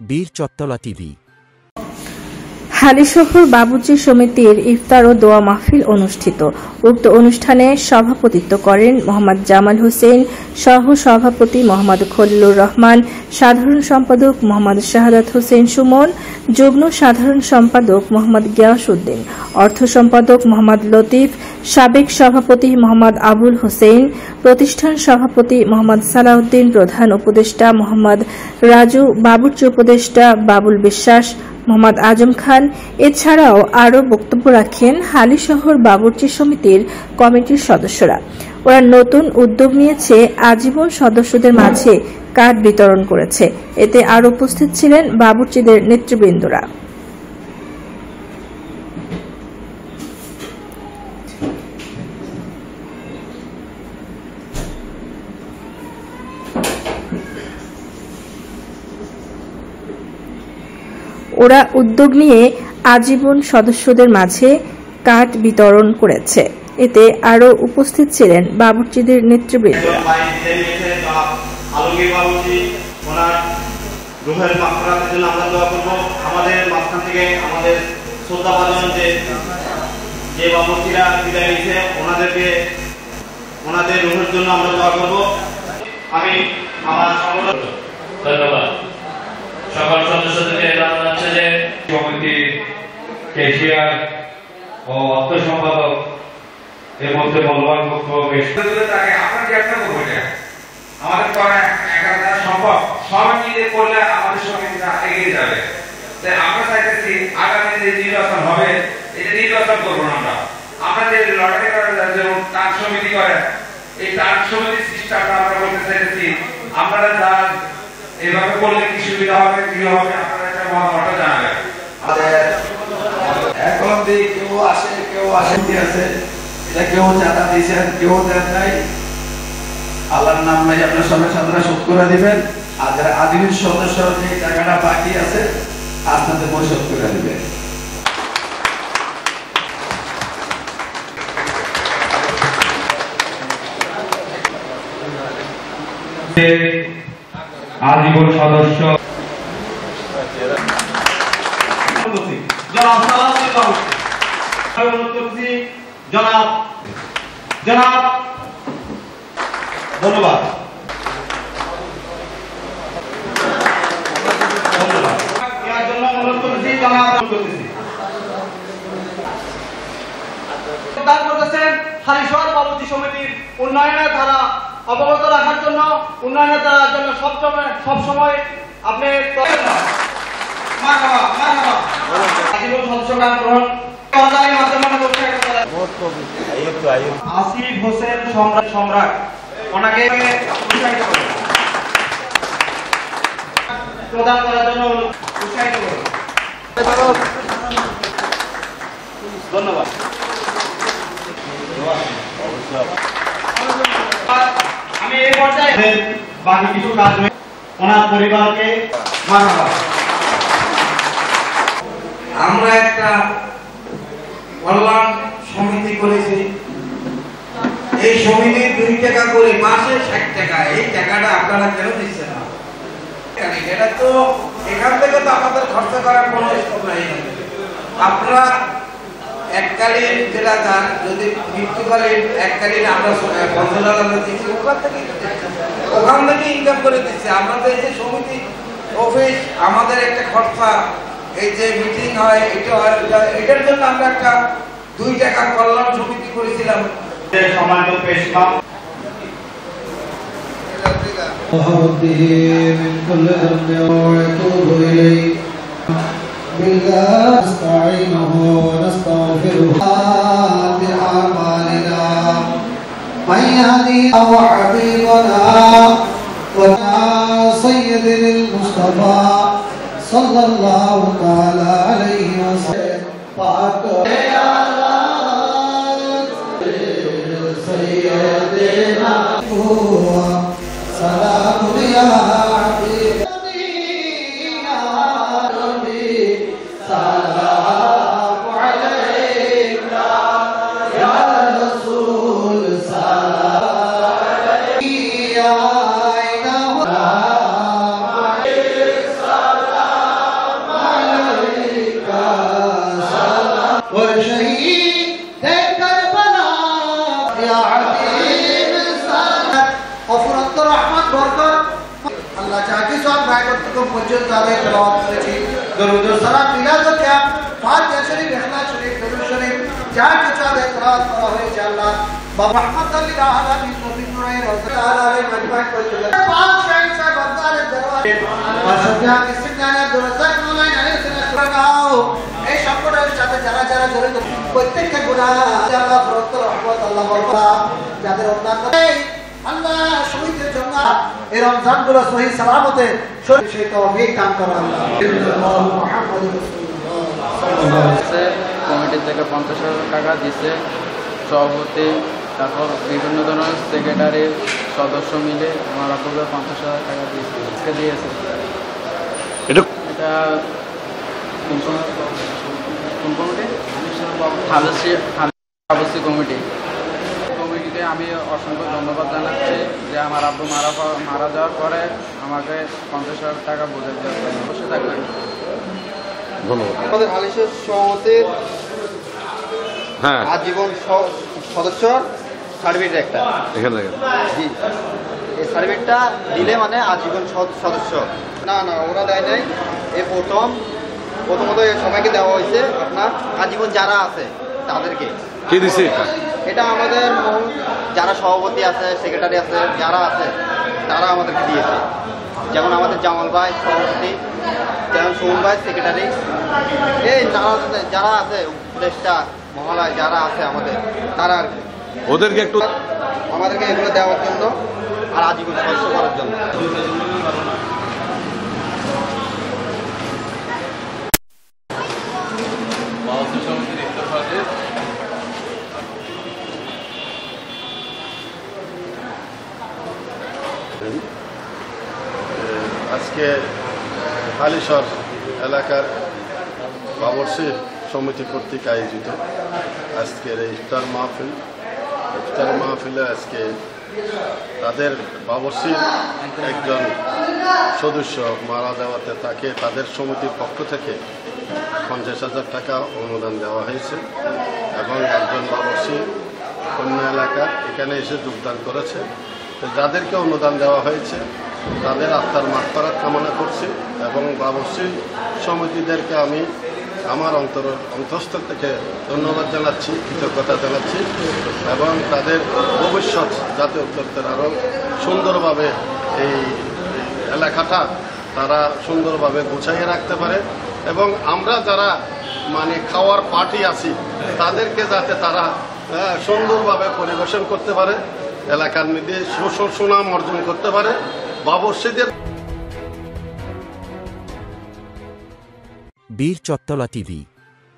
বীর চত্তলা টিভি। হালিশহর বাবুর্চি সমিতির ইফতার ও দোয়া মাহফিল অনুষ্ঠিত। উক্ত অনুষ্ঠানে সভাপতিত্ব করেন মোহাম্মদ জামাল হোসেন, সহ সভাপতি মোহাম্মদ খলিলুর রহমান, সাধারণ সম্পাদক মোহাম্মদ শাহাদাত হোসেন সুমন, যুগ্ম সাধারণ সম্পাদক মোহাম্মদ গিয়াস উদ্দিন, অর্থ সম্পাদক মোহাম্মদ লতিফ, সাবেক সভাপতি মোহাম্মদ আবুল হোসেন, প্রতিষ্ঠান সভাপতি মোহাম্মদ সালাউদ্দিন, প্রধান উপদেষ্টা মোহাম্মদ রাজু, বাবুর্চি উপদেষ্টা বাবুল বিশ্বাস, মোহাম্মদ আজম খান। এছাড়াও আরও বক্তব্য রাখেন হালিশহর বাবুর্চি সমিতির কমিটির সদস্যরা। ওরা নতুন উদ্যোগ নিয়েছে, আজীবন সদস্যদের মাঝে কার্ড বিতরণ করেছে। এতে আরও উপস্থিত ছিলেন বাবুর্চিদের নেতৃবৃন্দরা। ওরা উদ্যোগ নিয়ে আজীবন সদস্যদের মাঝে কার্ড বিতরণ করেছে। এতে আরও উপস্থিত ছিলেন বাবুর্চিদের নেতৃবৃন্দ। ধন্যবাদ সকল সদস্যদেরকে জানাচ্ছে যে কমিটির ক্যাশিয়ার ও অর্থ সম্পাদক এর মধ্যে মূল্যবান বক্তব্য পেশ আমাদের করা একা সম্ভব, সবাই মিলে করলে আমাদের সমিতিটা এগিয়ে যাবে। তাই আমরা চাইতেছি আগামী যে নির্বাচন হবে, এটা নির্বাচন করবো না আমরা যে লটারি করার যেমন টান সমিতি করেন, এই টান সমিতির সিস্টেমটা আমরা করতে চাইতেছি। আপনারা যা এভাবে করলে কি সুবিধা হবে, কি হবে, আপনারা একটা মতামত জানাবেন। এখন কেউ আসে, কেউ আসে আছে, এটা কেউ চাঁদা দিয়েছেন, কেউ দেন নাই। আল্লাহর নাম নাই, আপনার সবাই সাধারণ শোধ করে দিবেন। আর যারা আদিম সদস্য যে টাকাটা বাকি আছে আপনাদের পরিশোধ করে দিবেন। আজীবন সদস্য জনাব ধন্যবাদ। হালিশহর বাবুর্চি সমিতির উন্নয়নের ধারা অবগত রাখার জন্য, উন্নয়নের ধারার জন্য সবসময় আপনি আসিফ হোসেন সম্রাট ওনাকে প্রদান করার জন্য উৎসাহিত করুন। ধন্যবাদ। আমি এই পর্যায়ে বাকি কিছু কাজ ওনার পরিবারকে মানবা। আমরা একটা কল্যাণ সমিতি করেছি। এই সমিতির 2 টাকা করে মাসে 60 টাকা। এই টাকাটা আপনারা কেন দিচ্ছেন না? এটা তো এখান থেকে তো আমাদের খরচা করার কোনো স্কোপ নাই। আপনারা এককালীন যেটা যান, যদি মৃত্যুকালীন এককালীন আমরা 15,000 দিচ্ছি, ওখান থেকে ইনকাম করে দিচ্ছি। আমরা তো এই যে সমিতি অফিস, আমাদের একটা খরচা, এই যে মিটিং হয়, এটার জন্য আমরা একটা 2 টাকা কল্যাণ সমিতি করেছিলাম। سيدنا المصطفى صلى الله تعالى عليه وسلم سيدنا سلام يا حبيب يا ربي سلام عليك يا رسول سلام عليك يا আল্লাহ যা কিছু আমরা একত্র পর্যন্ত আদায় তেলাওয়াত করেছি দরুদ ও সালাম মিলাদ ও কিয়াম ফাতিহা শরীফ ইখলাস শরীফ দরুদ শরীফ যা কিছু আদায় তেলাওয়াত করা হয়েছে আল্লাহ বাবা রহমাতুল লিল আলামিন মুমিন নুরাই রাউজাত আলামিন মজমাত করতে পাক শাইখ সাহেব আব্দালের দরবারে মাসুদিয়া বিসমিল্লাহ দুরসাক মাওলানা আলাইহিস সালাম এই সম্প্রদায়ের সাথে যারা যারা জড়িত প্রত্যেকটা গুনাহ আল্লাহ ফরত রহমত আল্লাহ বরকত যাদের অন্যান্য আল্লাহ শহীদের জন্য এই রমজান গুলো সহি সালামতে সেই তৌফিক দান করো আল্লাহ মুহাম্মদুর রাসূলুল্লাহ কমিটি থেকে 50,000 টাকা দিচ্ছে সভাপতি, তারপর বিভিন্ন ধরনের সেক্রেটারি সদস্য মিলে আমার আপুকে 50,000 টাকা দিয়েছে। এটা কোন কমিটি? আবাসী কমিটি। কমিটিকে আমি অসংখ্য ধন্যবাদ জানাচ্ছি যে আমার আব্বু মারা যাওয়ার পরে আমাকে 50,000 টাকা বোঝার জন্য বসে থাকবেন। ধন্যবাদ। আমাদের হালিশের সভাপতির আজীবন সদস্য সার্টিফিকেট একটা এখানে জি, এই সার্টিফিকেটটা দিলে মানে আজীবন সদস্য না ওরা দেয় নাই। এই প্রথমত সবাইকে দেওয়া হয়েছে আপনার আজীবন যারা আছে তাদেরকে। কি দিছে এটা আমাদের যারা সভাপতি আছে, সেক্রেটারি আছে, যারা আছে তারা আমাদেরকে দিয়েছে। যেমন আমাদের জামাল ভাই সভাপতি, যেমন সুমন ভাই সেক্রেটারি, এই যারা আছে উপদেষ্টা মহলায় যারা আছে আমাদের তারা আর কি ওদেরকে একটু আমাদেরকে এগুলো দেওয়ার জন্য আর আজীবন সদস্য করার জন্য। আজকে হালিশহর এলাকার বাবরসি সমিতি কর্তৃক আয়োজিত আজকের এই ইফতার মাহফিলে আজকে তাদের বাবরসির একজন সদস্য মারা যাওয়াতে তাকে তাদের সমিতির পক্ষ থেকে 50,000 টাকা অনুদান দেওয়া হয়েছে এবং একজন বাবরসি অন্য এলাকার এখানে এসে যোগদান করেছে। তো যাদেরকে অনুদান দেওয়া হয়েছে তাদের আত্মার মাগফিরাত কামনা করছি এবং বাবরসি সমিতিদেরকে আমি আমার অন্তঃস্থল থেকে ধন্যবাদ জানাচ্ছি, কৃতজ্ঞতা জানাচ্ছি এবং তাদের ভবিষ্যৎ যাতে উত্তরোত্তর আরও সুন্দরভাবে এই এলাকাটা তারা সুন্দরভাবে গুছাইয়ে রাখতে পারে এবং আমরা যারা মানে খাওয়ার পার্টি আছি তাদেরকে যাতে তারা সুন্দরভাবে পরিবেশন করতে পারে, এলাকার মধ্যে সুনাম অর্জন করতে পারে। বাবরসিদের বীর চত্তলা টিভি।